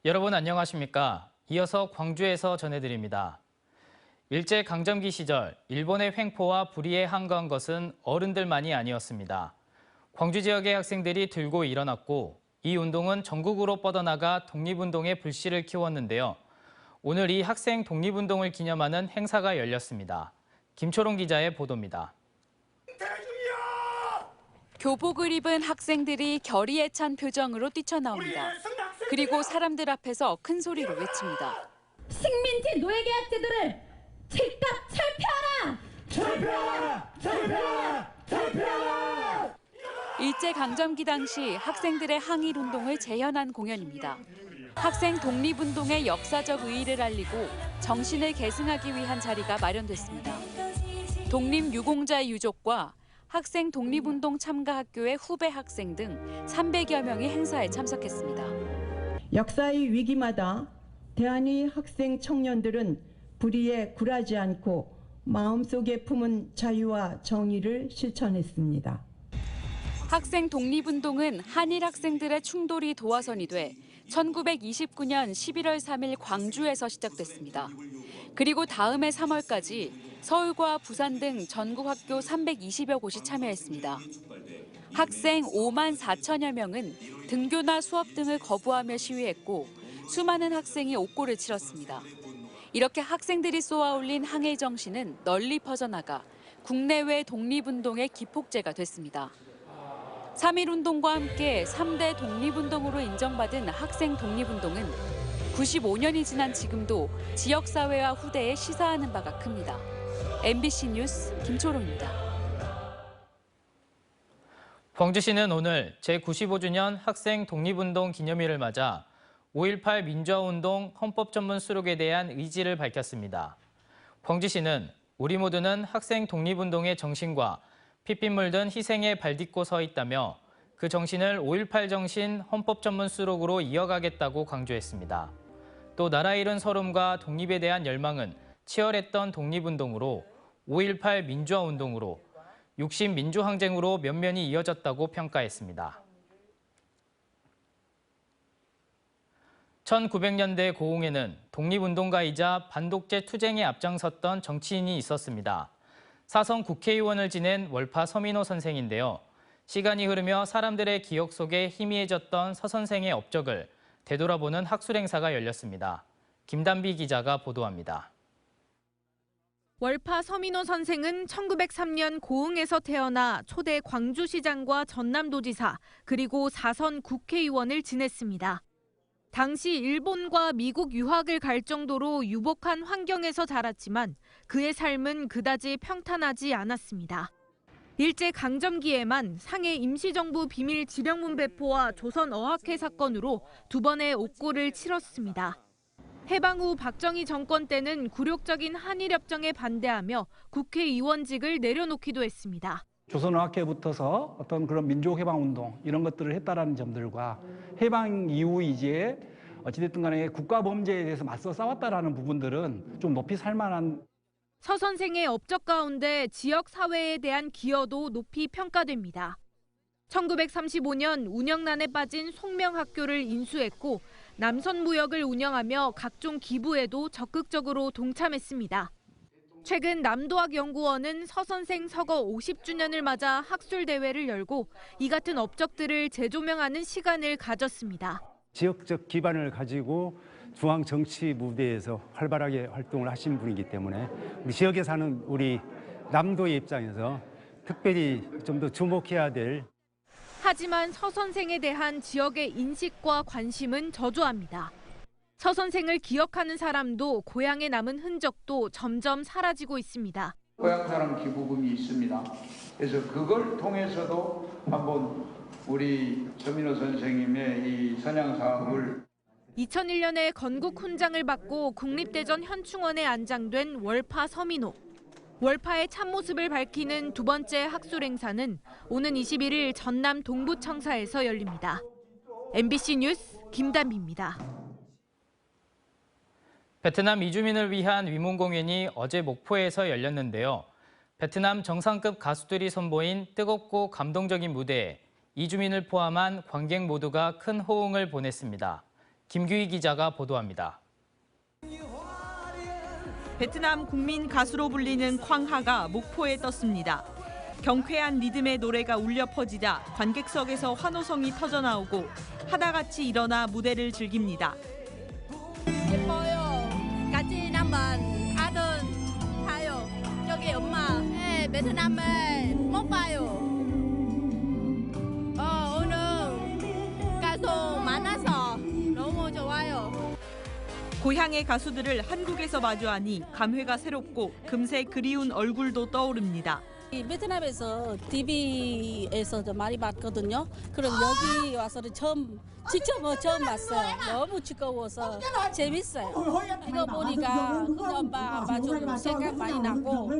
여러분 안녕하십니까? 이어서 광주에서 전해드립니다. 일제강점기 시절 일본의 횡포와 불의에 항거한 것은 어른들만이 아니었습니다. 광주 지역의 학생들이 들고 일어났고 이 운동은 전국으로 뻗어나가 독립운동의 불씨를 키웠는데요. 오늘 이 학생 독립운동을 기념하는 행사가 열렸습니다. 김초롱 기자의 보도입니다. 교복을 입은 학생들이 결의에 찬 표정으로 뛰쳐나옵니다. 그리고 사람들 앞에서 큰 소리로 외칩니다. 식민지 노예계약 제도를 즉각 철폐하라! 철폐하라! 철폐하라! 철폐하라! 일제강점기 당시 학생들의 항일운동을 재현한 공연입니다. 학생 독립운동의 역사적 의의를 알리고 정신을 계승하기 위한 자리가 마련됐습니다. 독립유공자의 유족과 학생 독립운동 참가 학교의 후배 학생 등 300여 명이 행사에 참석했습니다. 역사의 위기마다 대한의 학생 청년들은 불의에 굴하지 않고 마음속에 품은 자유와 정의를 실천했습니다. 학생 독립운동은 한일 학생들의 충돌이 도화선이 돼 1929년 11월 3일 광주에서 시작됐습니다. 그리고 다음 해 3월까지 서울과 부산 등 전국 학교 320여 곳이 참여했습니다. 학생 5만 4천여 명은 등교나 수업 등을 거부하며 시위했고 수많은 학생이 옥고를 치렀습니다. 이렇게 학생들이 쏘아올린 항일 정신은 널리 퍼져나가 국내외 독립운동의 기폭제가 됐습니다. 3.1운동과 함께 3대 독립운동으로 인정받은 학생 독립운동은 95년이 지난 지금도 지역사회와 후대에 시사하는 바가 큽니다. MBC 뉴스 김초롱입니다. 광주시는 오늘 제95주년 학생 독립운동 기념일을 맞아 5.18 민주화운동 헌법전문 수록에 대한 의지를 밝혔습니다. 광주시는 우리 모두는 학생 독립운동의 정신과 핏빛 물든 희생에 발딛고 서 있다며 그 정신을 5.18 정신 헌법전문 수록으로 이어가겠다고 강조했습니다. 또 나라 잃은 서름과 독립에 대한 열망은 치열했던 독립운동으로 5.18 민주화운동으로 60 민주항쟁으로 면면이 이어졌다고 평가했습니다. 1900년대 고흥에는 독립운동가이자 반독재 투쟁에 앞장섰던 정치인이 있었습니다. 사선 국회의원을 지낸 월파 서민호 선생인데요. 시간이 흐르며 사람들의 기억 속에 희미해졌던 서 선생의 업적을 되돌아보는 학술 행사가 열렸습니다. 김단비 기자가 보도합니다. 월파 서민호 선생은 1903년 고흥에서 태어나 초대 광주시장과 전남도지사 그리고 사선 국회의원을 지냈습니다. 당시 일본과 미국 유학을 갈 정도로 유복한 환경에서 자랐지만 그의 삶은 그다지 평탄하지 않았습니다. 일제강점기에만 상해 임시정부 비밀 지령문 배포와 조선어학회 사건으로 2번의 옥고를 치렀습니다. 해방 후 박정희 정권 때는 굴욕적인 한일협정에 반대하며 국회의원직을 내려놓기도 했습니다. 조선어학회에 붙어서 어떤 그런 민족해방운동 이런 것들을 했다라는 점들과 해방 이후 이제 어찌됐든 간에 국가범죄에 대해서 맞서 싸웠다라는 부분들은 좀 높이 살만한. 서 선생의 업적 가운데 지역사회에 대한 기여도 높이 평가됩니다. 1935년 운영난에 빠진 송명학교를 인수했고 남선무역을 운영하며 각종 기부에도 적극적으로 동참했습니다. 최근 남도학연구원은 서 선생 서거 50주년을 맞아 학술대회를 열고 이 같은 업적들을 재조명하는 시간을 가졌습니다. 지역적 기반을 가지고 중앙 정치 무대에서 활발하게 활동을 하신 분이기 때문에 우리 지역에 사는 우리 남도의 입장에서 특별히 좀 더 주목해야 될. 하지만 서 선생에 대한 지역의 인식과 관심은 저조합니다. 서 선생을 기억하는 사람도 고향에 남은 흔적도 점점 사라지고 있습니다. 고향 사람 기부금이 있습니다. 그래서 그걸 통해서도 한번 우리 서민호 선생님의 이 선양 사업을 2001년에 건국 훈장을 받고 국립대전 현충원에 안장된 월파 서민호. 월파의 참모습을 밝히는 2번째 학술 행사는 오는 21일 전남 동부청사에서 열립니다. MBC 뉴스 김단비입니다. 베트남 이주민을 위한 위문공연이 어제 목포에서 열렸는데요. 베트남 정상급 가수들이 선보인 뜨겁고 감동적인 무대에 이주민을 포함한 관객 모두가 큰 호응을 보냈습니다. 김규희 기자가 보도합니다. 베트남 국민 가수로 불리는 쾅하가 목포에 떴습니다. 경쾌한 리듬의 노래가 울려 퍼지자 관객석에서 환호성이 터져나오고 하나같이 일어나 무대를 즐깁니다. 예뻐요. 같이 한번 하든 타요. 저기 엄마, 베트남을 못 봐요. 오늘 가수 많아서 너무 좋아요. 고향의 가수들을 한국에서 마주하니 감회가 새롭고 금세 그리운 얼굴도 떠오릅니다. 베트남에서 TV에서 많이 봤거든요. 그래서 여기 와서는 직접 처음 봤어요. 너무 즐거워서 재밌어요. 이거 보니까 우리 엄마 아빠 생각 많이 나고.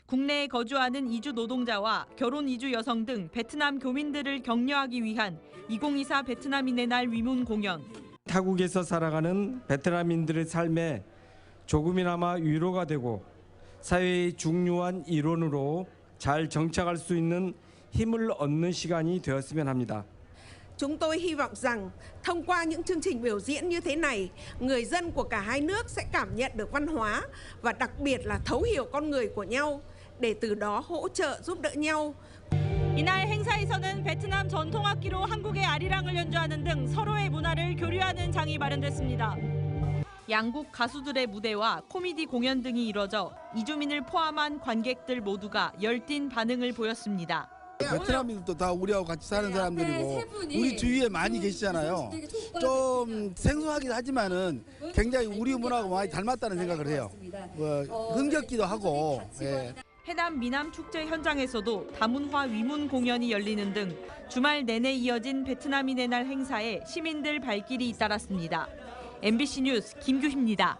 국내에 거주하는 이주 노동자와 결혼 이주 여성 등 베트남 교민들을 격려하기 위한 2024 베트남인의 날 위문 공연. 타국에서 살아가는 베트남인들의 삶에 조금이나마 위로가 되고 사회의 중요한 일원으로 잘 정착할 수 있는 힘을 얻는 시간이 되었으면 합니다. Chúng tôi hy vọng rằng thông qua những chương trình biểu diễn như thế này, người dân của cả hai nước sẽ cảm nhận được văn hóa và đặc biệt là thấu hiểu con người của nhau để từ đó hỗ trợ giúp đỡ nhau. 이날 행사에서는 베트남 전통악기로 한국의 아리랑을 연주하는 등 서로의 문화를 교류하는 장이 마련됐습니다. 양국 가수들의 무대와 코미디 공연 등이 이뤄져 이주민을 포함한 관객들 모두가 열띤 반응을 보였습니다. 베트남인들도 다 우리하고 같이 사는 사람들이고 우리 주위에 많이 계시잖아요. 좀 생소하긴 하지만은 굉장히 우리 문화하고 많이 닮았다는 생각을 해요. 흥겹기도 하고. 예. 해남 미남 축제 현장에서도 다문화 위문 공연이 열리는 등 주말 내내 이어진 베트남인의 날 행사에 시민들 발길이 잇따랐습니다. MBC 뉴스 김규희입니다.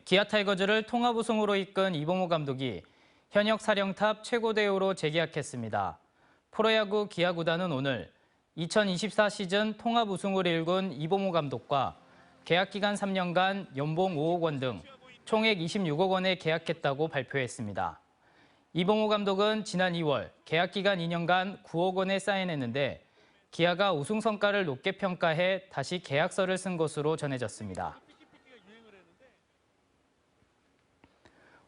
기아 타이거즈를 통합 우승으로 이끈 이봉호 감독이 현역 사령탑 최고대우로 재계약했습니다. 프로야구 기아 구단은 오늘 2024 시즌 통합 우승을 일군 이봉호 감독과 계약 기간 3년간 연봉 5억 원 등 총액 26억 원에 계약했다고 발표했습니다. 이봉호 감독은 지난 2월 계약 기간 2년간 9억 원에 사인했는데 기아가 우승 성과를 높게 평가해 다시 계약서를 쓴 것으로 전해졌습니다.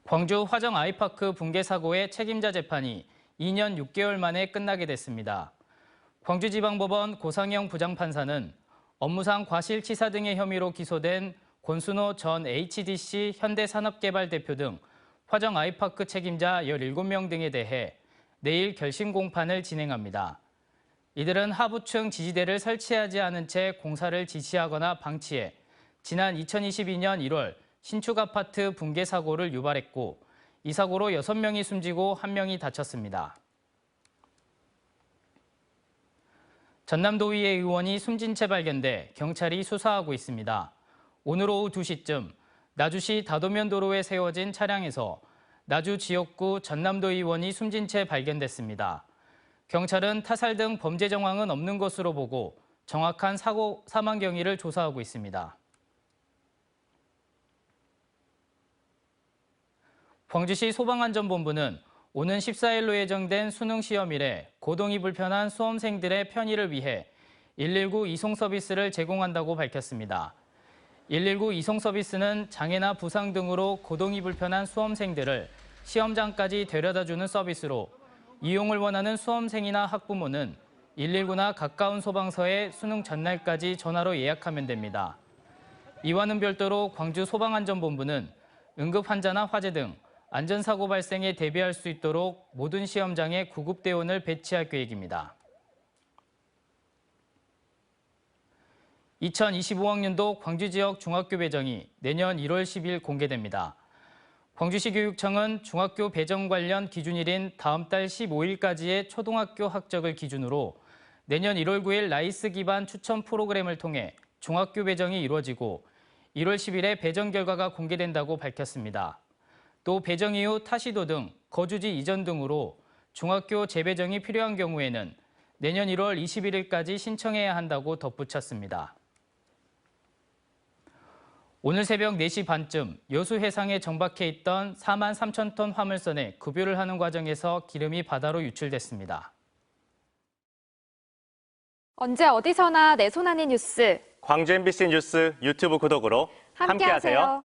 광주 화정 아이파크 붕괴 사고의 책임자 재판이 2년 6개월 만에 끝나게 됐습니다. 광주지방법원 고상영 부장판사는 업무상 과실치사 등의 혐의로 기소된 권순호 전 HDC 현대산업개발 대표 등 화정 아이파크 책임자 17명 등에 대해 내일 결심 공판을 진행합니다. 이들은 하부층 지지대를 설치하지 않은 채 공사를 지시하거나 방치해 지난 2022년 1월 신축 아파트 붕괴 사고를 유발했고 이 사고로 6명이 숨지고 1명이 다쳤습니다. 전남도의회 의원이 숨진 채 발견돼 경찰이 수사하고 있습니다. 오늘 오후 2시쯤 나주시 다도면 도로에 세워진 차량에서 나주 지역구 전남도 의원이 숨진 채 발견됐습니다. 경찰은 타살 등 범죄 정황은 없는 것으로 보고 정확한 사고 사망 경위를 조사하고 있습니다. 광주시 소방안전본부는 오는 14일로 예정된 수능 시험일에 고동이 불편한 수험생들의 편의를 위해 119 이송 서비스를 제공한다고 밝혔습니다. 119 이송 서비스는 장애나 부상 등으로 고동이 불편한 수험생들을 시험장까지 데려다주는 서비스로 이용을 원하는 수험생이나 학부모는 119나 가까운 소방서에 수능 전날까지 전화로 예약하면 됩니다. 이와는 별도로 광주 소방안전본부는 응급 환자나 화재 등 안전사고 발생에 대비할 수 있도록 모든 시험장에 구급대원을 배치할 계획입니다. 2025학년도 광주 지역 중학교 배정이 내년 1월 10일 공개됩니다. 광주시 교육청은 중학교 배정 관련 기준일인 다음 달 15일까지의 초등학교 학적을 기준으로 내년 1월 9일 라이스 기반 추천 프로그램을 통해 중학교 배정이 이루어지고 1월 10일에 배정 결과가 공개된다고 밝혔습니다. 또 배정 이후 타시도 등 거주지 이전 등으로 중학교 재배정이 필요한 경우에는 내년 1월 21일까지 신청해야 한다고 덧붙였습니다. 오늘 새벽 4시 반쯤 여수 해상에 정박해 있던 4만 3천 톤 화물선에 급유를 하는 과정에서 기름이 바다로 유출됐습니다. 언제 어디서나 내 손 안의 뉴스. 광주 MBC 뉴스 유튜브 구독으로 함께하세요.